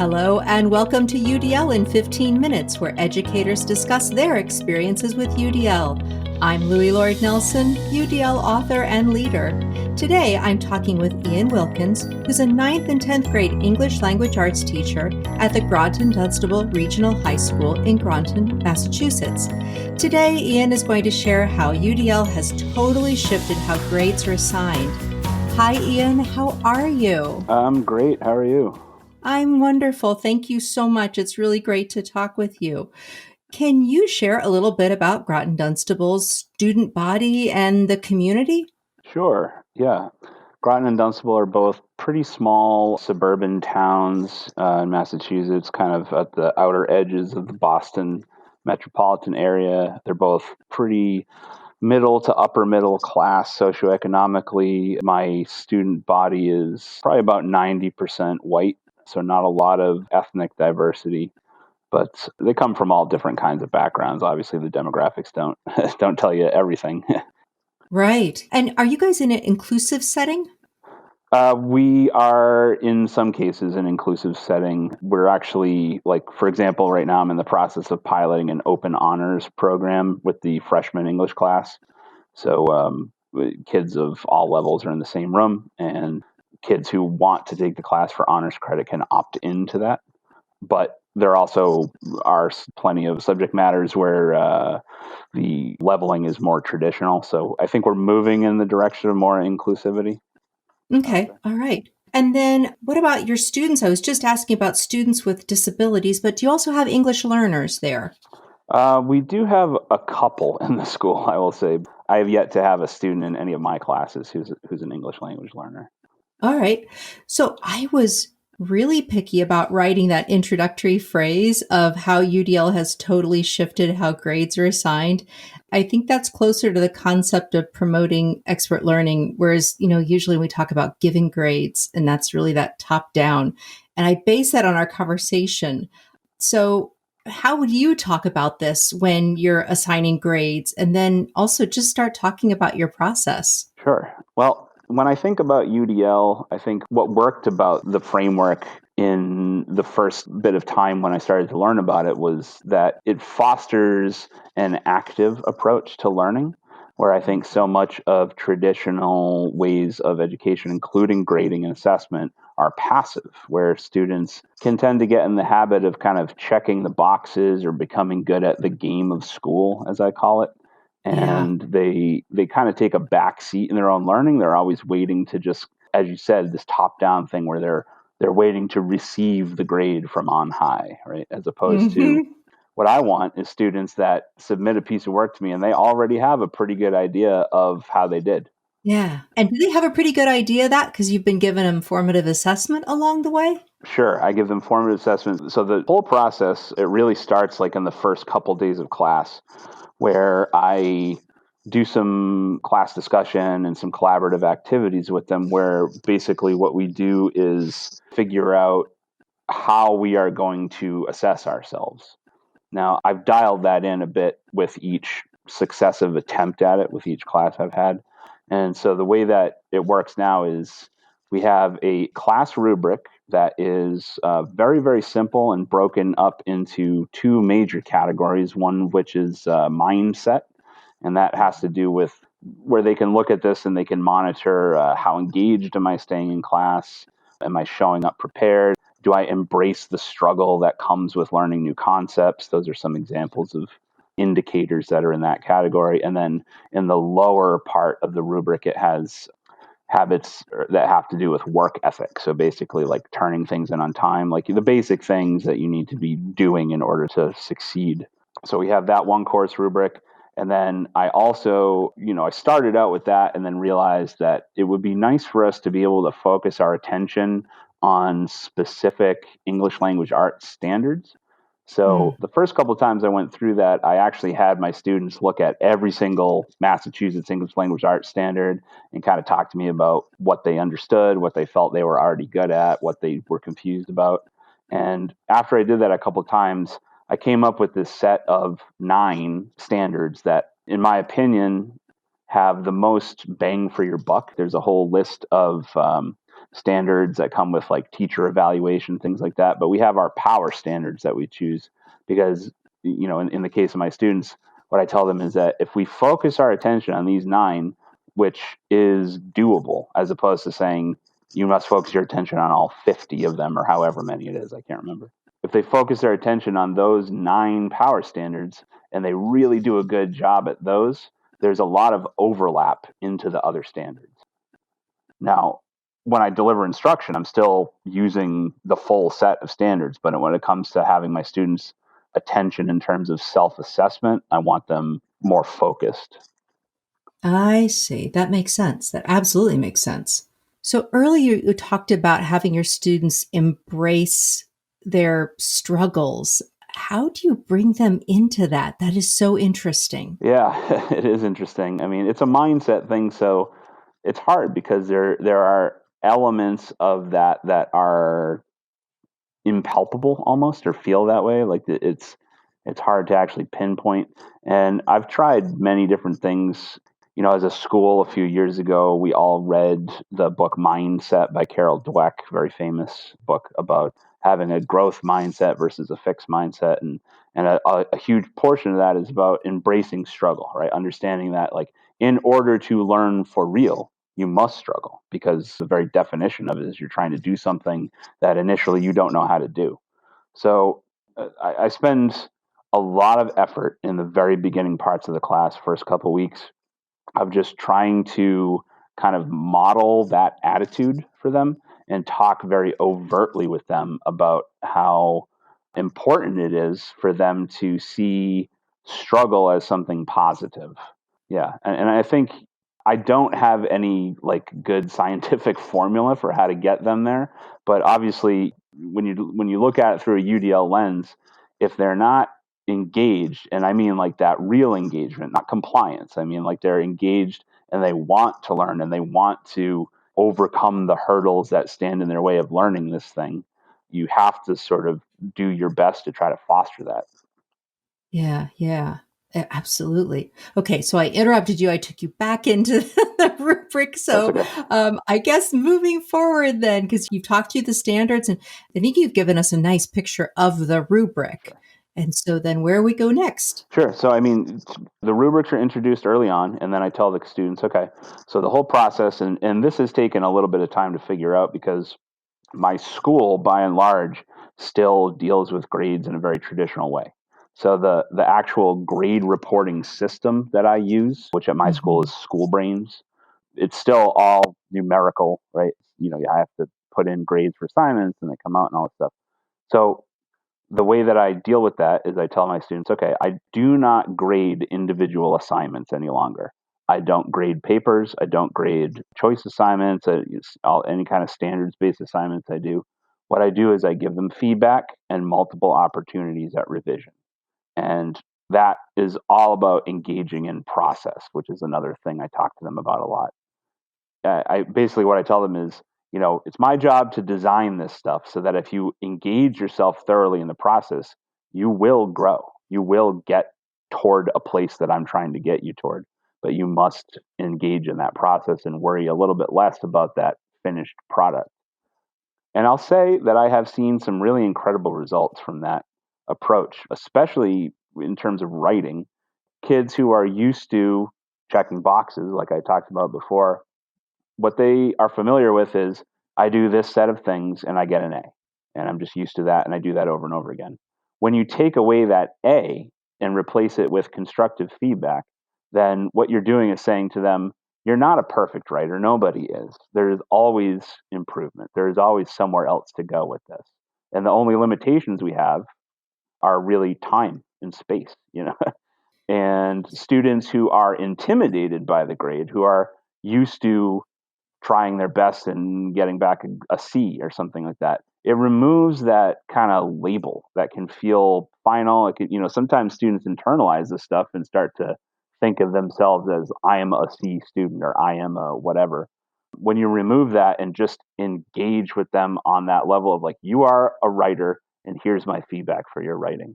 Hello, and welcome to UDL in 15 Minutes, where educators discuss their experiences with UDL. I'm Louie Lord Nelson, UDL author and leader. Today, I'm talking with Ian Wilkins, who's a 9th and 10th grade English language arts teacher at the Groton-Dunstable Regional High School in Groton, Massachusetts. Today, Ian is going to share how UDL has totally shifted how grades are assigned. Hi, Ian. How are you? I'm great. How are you? I'm wonderful. Thank you so much. It's really great to talk with you. Can you share a little bit about Groton-Dunstable's student body and the community? Sure. Yeah. Groton and Dunstable are both pretty small suburban towns in Massachusetts, kind of at the outer edges of the Boston metropolitan area. They're both pretty middle to upper middle class socioeconomically. My student body is probably about 90% white, so not a lot of ethnic diversity. But they come from all different kinds of backgrounds. Obviously, the demographics don't tell you everything. Right. And are you guys in an inclusive setting? We are, in some cases, an inclusive setting. We're actually, like, for example, right now I'm in the process of piloting an open honors program with the freshman English class. So kids of all levels are in the same room, and kids who want to take the class for honors credit can opt into that. But there also are plenty of subject matters where the leveling is more traditional. So I think we're moving in the direction of more inclusivity. Okay. All right. And then what about your students? I was just asking about students with disabilities, but do you also have English learners there? We do have a couple in the school, I will say. I have yet to have a student in any of my classes who's an English language learner. All right. So I was really picky about writing that introductory phrase of how UDL has totally shifted how grades are assigned. I think that's closer to the concept of promoting expert learning, whereas, usually we talk about giving grades, and that's really that top down. And I base that on our conversation. So how would you talk about this when you're assigning grades? And then also just start talking about your process. Sure. Well, when I think about UDL, I think what worked about the framework in the first bit of time when I started to learn about it was that it fosters an active approach to learning, where I think so much of traditional ways of education, including grading and assessment, are passive, where students can tend to get in the habit of kind of checking the boxes or becoming good at the game of school, as I call it. Yeah. And they kind of take a back seat in their own learning. They're always waiting to just, as you said, this top down thing where they're waiting to receive the grade from on high, right? As opposed to Hmm. what I want is students that submit a piece of work to me and they already have a pretty good idea of how they did. Yeah. And do they have a pretty good idea of that because you've been given them formative assessment along the way? Sure, I give them formative assessments. So the whole process, it really starts like in the first couple days of class, where I do some class discussion and some collaborative activities with them, where basically what we do is figure out how we are going to assess ourselves. Now, I've dialed that in a bit with each successive attempt at it, with each class I've had. And so the way that it works now is we have a class rubric that is very, very simple and broken up into two major categories, one of which is mindset, and that has to do with where they can look at this and they can monitor how engaged am I staying in class? Am I showing up prepared? Do I embrace the struggle that comes with learning new concepts? Those are some examples of indicators that are in that category. And then in the lower part of the rubric, it has habits that have to do with work ethic. So basically, like turning things in on time, like the basic things that you need to be doing in order to succeed. So we have that one course rubric. And then I also, I started out with that and then realized that it would be nice for us to be able to focus our attention on specific English language arts standards. So the first couple of times I went through that, I actually had my students look at every single Massachusetts English language arts standard and kind of talk to me about what they understood, what they felt they were already good at, what they were confused about. And after I did that a couple of times, I came up with this set of 9 standards that, in my opinion, have the most bang for your buck. There's a whole list of standards that come with like teacher evaluation, things like that. But we have our power standards that we choose because, in the case of my students, what I tell them is that if we focus our attention on these 9, which is doable, as opposed to saying you must focus your attention on all 50 of them or however many it is, I can't remember. If they focus their attention on those 9 power standards and they really do a good job at those, there's a lot of overlap into the other standards. Now, when I deliver instruction, I'm still using the full set of standards, but when it comes to having my students' attention in terms of self-assessment, I want them more focused. I see. That makes sense. That absolutely makes sense. So earlier you talked about having your students embrace their struggles. How do you bring them into that? That is so interesting. Yeah, it is interesting. I mean, it's a mindset thing, so it's hard because there are elements of that are impalpable almost, or feel that way. Like it's hard to actually pinpoint. And I've tried many different things. As a school a few years ago, we all read the book Mindset by Carol Dweck, very famous book about having a growth mindset versus a fixed mindset. And a huge portion of that is about embracing struggle, right? Understanding that, like, in order to learn for real, you must struggle, because the very definition of it is you're trying to do something that initially you don't know how to do. So I spend a lot of effort in the very beginning parts of the class, first couple of weeks, of just trying to kind of model that attitude for them and talk very overtly with them about how important it is for them to see struggle as something positive. Yeah. And I think I don't have any like good scientific formula for how to get them there, but obviously when you look at it through a UDL lens, if they're not engaged, and I mean like that real engagement, not compliance. I mean like they're engaged and they want to learn and they want to overcome the hurdles that stand in their way of learning this thing. You have to sort of do your best to try to foster that. Yeah, yeah. Absolutely. Okay, so I interrupted you. I took you back into the rubric. That's So okay. I guess moving forward then, because you've talked through the standards and I think you've given us a nice picture of the rubric. And so then where we go next? Sure. So, I mean, the rubrics are introduced early on, and then I tell the students, okay, so the whole process, and this has taken a little bit of time to figure out because my school, by and large, still deals with grades in a very traditional way. So the actual grade reporting system that I use, which at my school Mhm. is School Brains, it's still all numerical, right? I have to put in grades for assignments and they come out and all that stuff. So the way that I deal with that is I tell my students, okay, I do not grade individual assignments any longer. I don't grade papers. I don't grade choice assignments, any kind of standards-based assignments I do. What I do is I give them feedback and multiple opportunities at revision. And that is all about engaging in process, which is another thing I talk to them about a lot. I basically, what I tell them is, it's my job to design this stuff so that if you engage yourself thoroughly in the process, you will grow. You will get toward a place that I'm trying to get you toward. But you must engage in that process and worry a little bit less about that finished product. And I'll say that I have seen some really incredible results from that approach, especially in terms of writing. Kids who are used to checking boxes, like I talked about before, what they are familiar with is I do this set of things and I get an A. And I'm just used to that and I do that over and over again. When you take away that A and replace it with constructive feedback, then what you're doing is saying to them, you're not a perfect writer. Nobody is. There is always improvement. There is always somewhere else to go with this. And the only limitations we have are really time and space. And students who are intimidated by the grade, who are used to trying their best and getting back a C or something like that. It removes that kind of label that can feel final. It can, sometimes students internalize this stuff and start to think of themselves as I am a C student or I am a whatever. When you remove that and just engage with them on that level of like, you are a writer and here's my feedback for your writing,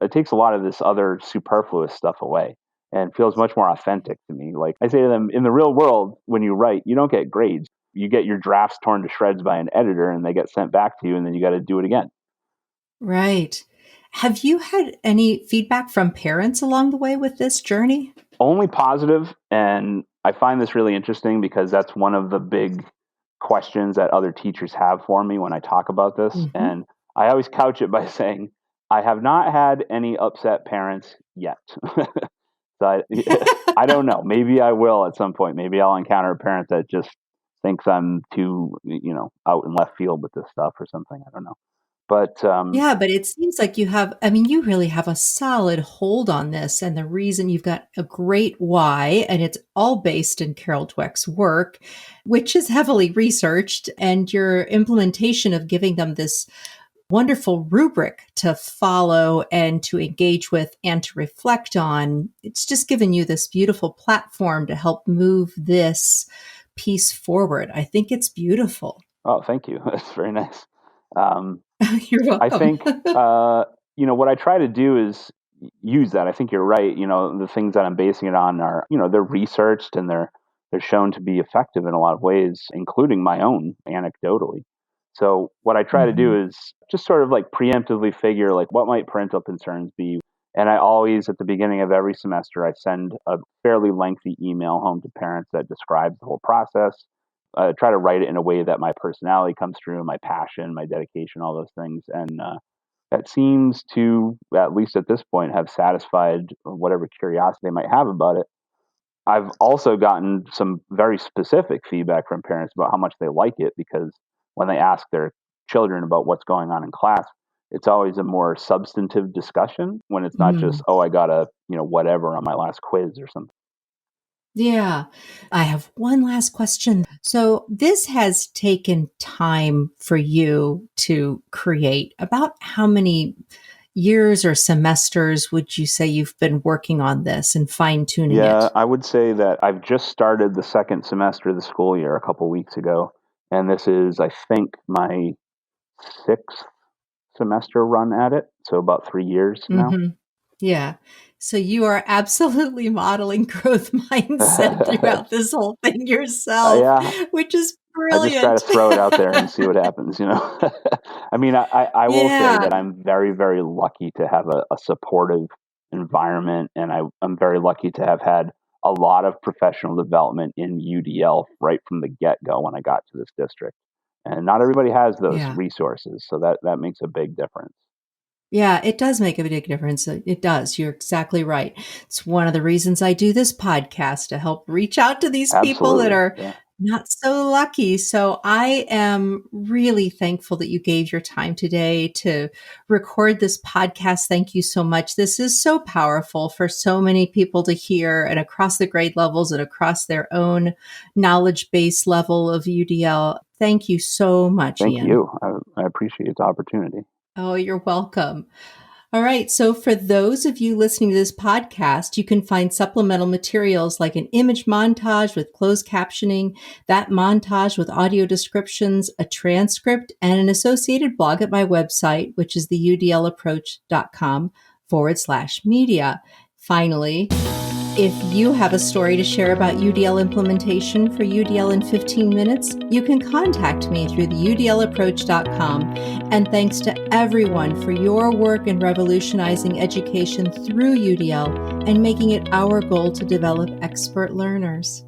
it takes a lot of this other superfluous stuff away and feels much more authentic to me. Like I say to them, in the real world, when you write, you don't get grades. you get your drafts torn to shreds by an editor and they get sent back to you, and then you got to do it again. Right. Have you had any feedback from parents along the way with this journey? Only positive, and I find this really interesting because that's one of the big questions that other teachers have for me when I talk about this. Hmm. And I always couch it by saying, I have not had any upset parents yet. So I don't know. Maybe I will at some point. Maybe I'll encounter a parent that just thinks I'm too, out in left field with this stuff or something. I don't know. But Yeah, but it seems like you really have a solid hold on this. And the reason you've got a great why, and it's all based in Carol Dweck's work, which is heavily researched, and your implementation of giving them this wonderful rubric to follow and to engage with and to reflect on. It's just given you this beautiful platform to help move this piece forward. I think it's beautiful. oh, thank you. That's very nice. Um, You're I welcome. think, what I try to do is use that. I think you're right. The things that I'm basing it on are, they're researched and they're shown to be effective in a lot of ways, including my own anecdotally. So what I try to Mhm. do is just sort of like preemptively figure like what might parental concerns be. And I always, at the beginning of every semester, I send a fairly lengthy email home to parents that describes the whole process. Try to write it in a way that my personality comes through, my passion, my dedication, all those things. And that seems to, at least at this point, have satisfied whatever curiosity they might have about it. I've also gotten some very specific feedback from parents about how much they like it, because when they ask their children about what's going on in class, it's always a more substantive discussion when it's not just, Mm. oh, I got a, whatever on my last quiz or something. Yeah. I have one last question. So, this has taken time for you to create. About how many years or semesters would you say you've been working on this and fine tuning Yeah, it? I would say that I've just started the second semester of the school year a couple weeks ago. And this is, I think, my sixth semester run at it. So about 3 years now. Hmm. Yeah. So you are absolutely modeling growth mindset throughout this whole thing yourself, Yeah, which is I just try to brilliant. throw it out there and see what happens. I mean, I will say Yeah. that I'm very, very lucky to have a supportive environment, and I'm very lucky to have had a lot of professional development in UDL right from the get go when I got to this district. And not everybody has those Yeah. resources, so that makes a big difference. Yeah, it does make a big difference. It does. You're exactly right. It's one of the reasons I do this podcast to help reach out to these people that Absolutely. are Yeah. not so lucky. So I am really thankful that you gave your time today to record this podcast. Thank you so much. This is so powerful for so many people to hear, and across the grade levels and across their own knowledge base level of UDL. Thank you so much, Thank Ian. you. I appreciate the opportunity. Oh, you're welcome. All right. So, for those of you listening to this podcast, you can find supplemental materials like an image montage with closed captioning, that montage with audio descriptions, a transcript, and an associated blog at my website, which is theudlapproach.com/media. Finally, if you have a story to share about UDL implementation for UDL in 15 minutes, you can contact me through the udlapproach.com. And thanks to everyone for your work in revolutionizing education through UDL and making it our goal to develop expert learners.